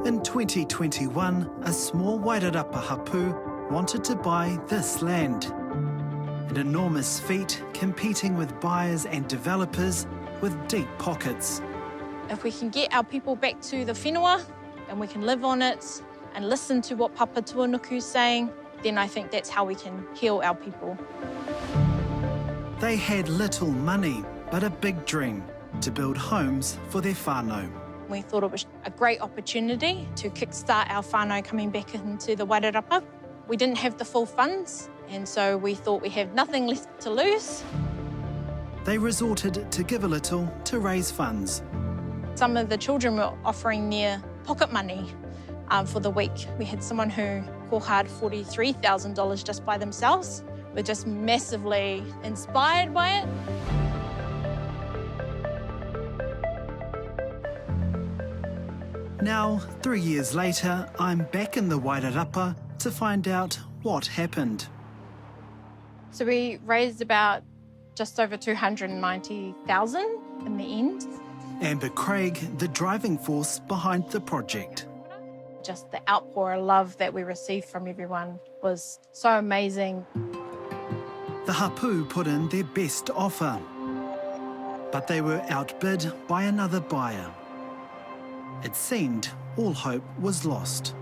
In 2021, a small Wairarapa hapū wanted to buy this land. An enormous feat, competing with buyers and developers with deep pockets. If we can get our people back to the whenua and we can live on it and listen to what Papa Tuanuku's saying, then I think that's how we can heal our people. They had little money, but a big dream to build homes for their whānau. We thought it was a great opportunity to kickstart our whānau coming back into the Wairarapa. We didn't have the full funds, and so we thought we have nothing left to lose. They resorted to give a little to raise funds. Some of the children were offering their pocket money for the week. We had someone who kohād $43,000 just by themselves. We're just massively inspired by it. Now, 3 years later, I'm back in the Wairarapa to find out what happened. So we raised about just over 290,000 in the end. Amber Craig, the driving force behind the project. Just the outpour of love that we received from everyone was so amazing. The hapū put in their best offer, but they were outbid by another buyer. It seemed all hope was lost.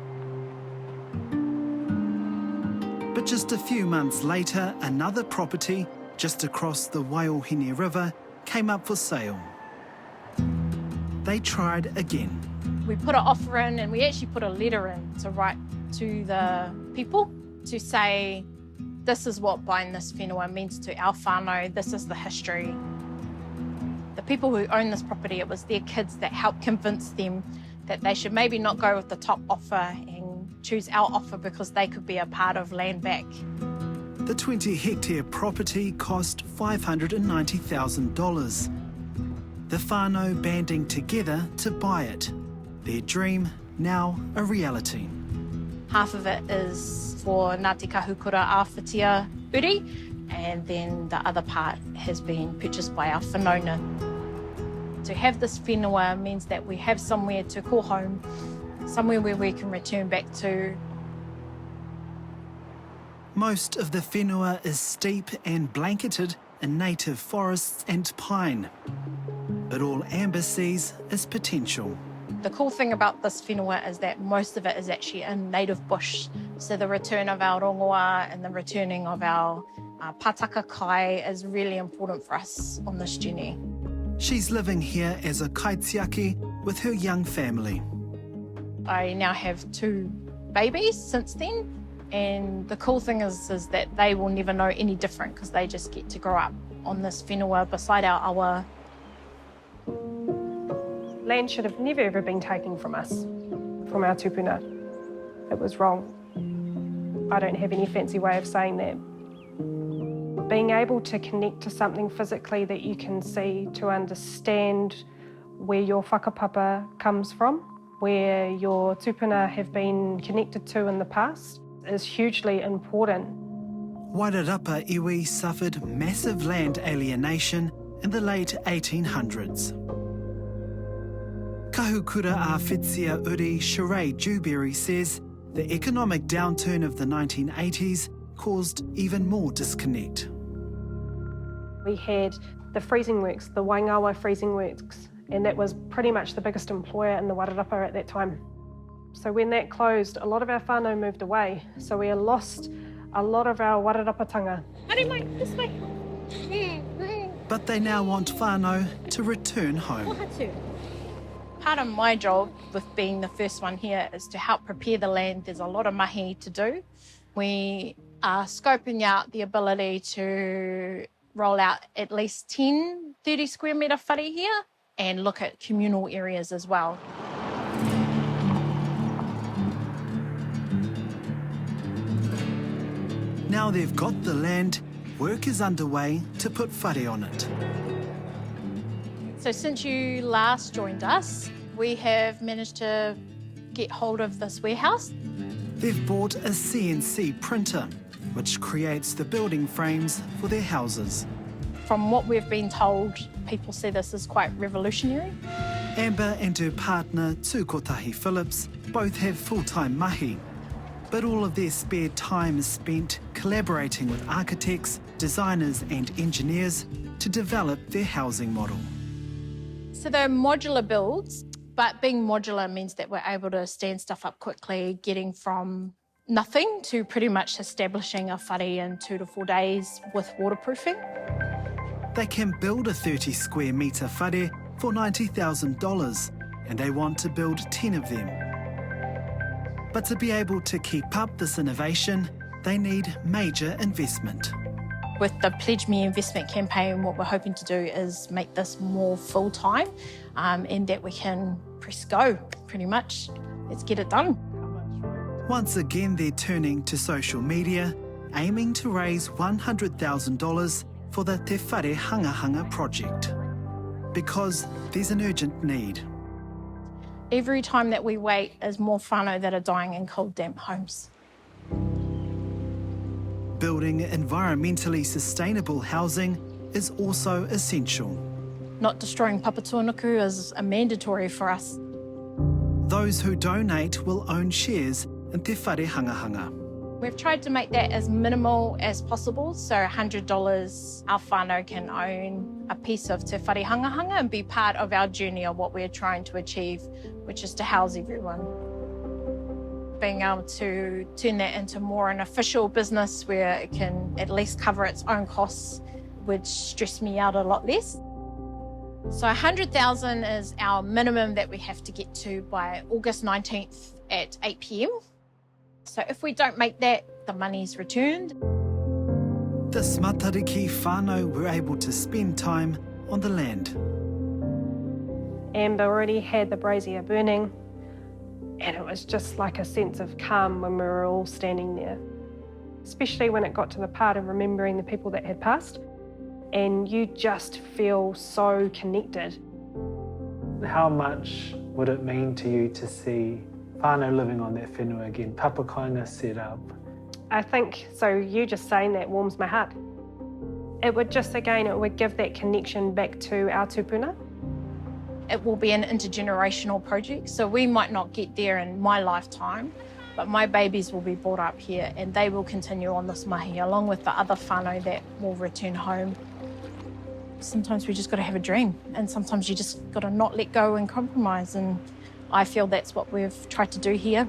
But just a few months later, another property just across the Waiōhine River came up for sale. They tried again. We put an offer in and we actually put a letter in to write to the people to say, this is what buying this whenua means to our whānau, this is the history. The people who own this property, it was their kids that helped convince them that they should maybe not go with the top offer and choose our offer because they could be a part of land back. The 20-hectare property cost $590,000. The whānau banding together to buy it. Their dream now a reality. Half of it is for Ngāti Kahukura Āwhitia Uri, and then the other part has been purchased by our whanauna. To have this whenua means that we have somewhere to call home, somewhere where we can return back to. Most of the whenua is steep and blanketed in native forests and pine. But all Amber sees is potential. The cool thing about this whenua is that most of it is actually in native bush. So the return of our rongoa and the returning of our pātaka kai is really important for us on this journey. She's living here as a kaitiaki with her young family. I now have 2 babies since then, and the cool thing is that they will never know any different because they just get to grow up on this whenua beside our awa. Land should have never ever been taken from us, from our tupuna. It was wrong. I don't have any fancy way of saying that. Being able to connect to something physically that you can see, to understand where your whakapapa comes from, where your tupuna have been connected to in the past, is hugely important. Wairarapa iwi suffered massive land alienation in the late 1800s. Kahukura Āwhitia Uri Sheree Dewberry says the economic downturn of the 1980s caused even more disconnect. We had the freezing works, the Waingawa freezing works, and that was pretty much the biggest employer in the Wairarapa at that time. So when that closed, a lot of our whānau moved away, so we lost a lot of our Wairarapatanga. This way. But they now want whānau to return home. Part of my job with being the first one here is to help prepare the land. There's a lot of mahi to do. We are scoping out the ability to roll out at least 10 30 square metre whare here and look at communal areas as well. Now they've got the land, work is underway to put whare on it. So since you last joined us, we have managed to get hold of this warehouse. They've bought a CNC printer, which creates the building frames for their houses. From what we've been told, people see this as quite revolutionary. Amber and her partner, Tūkotahi Phillips, both have full-time mahi, but all of their spare time is spent collaborating with architects, designers and engineers to develop their housing model. So they're modular builds, but being modular means that we're able to stand stuff up quickly, getting from nothing to pretty much establishing a whare in 2 to 4 days with waterproofing. They can build a 30 square metre whare for $90,000 and they want to build 10 of them. But to be able to keep up this innovation, they need major investment. With the Pledge Me investment campaign, what we're hoping to do is make this more full-time and that we can press go, pretty much. Let's get it done. Once again, they're turning to social media, aiming to raise $100,000 for the Te Whare Hangahanga project. Because there's an urgent need. Every time that we wait is more whānau that are dying in cold, damp homes. Building environmentally sustainable housing is also essential. Not destroying papatūānuku is a mandatory for us. Those who donate will own shares in Te Whare Hangahanga. We've tried to make that as minimal as possible, so $100 our whānau can own a piece of Te Whare Hangahanga and be part of our journey of what we're trying to achieve, which is to house everyone. Being able to turn that into more an official business where it can at least cover its own costs would stress me out a lot less. So 100,000 is our minimum that we have to get to by August 19th at 8 p.m. So if we don't make that, the money's returned. This matariki whānau were able to spend time on the land. Amber already had the brazier burning, and it was just like a sense of calm when we were all standing there, especially when it got to the part of remembering the people that had passed, and you just feel so connected. How much would it mean to you to see whānau living on that whenua again, papakainga set up? I think, so you just saying that warms my heart. It would just, again, it would give that connection back to our tupuna. It will be an intergenerational project, so we might not get there in my lifetime, but my babies will be brought up here and they will continue on this mahi along with the other whānau that will return home. Sometimes we just got to have a dream, and sometimes you just got to not let go and compromise, and I feel that's what we've tried to do here.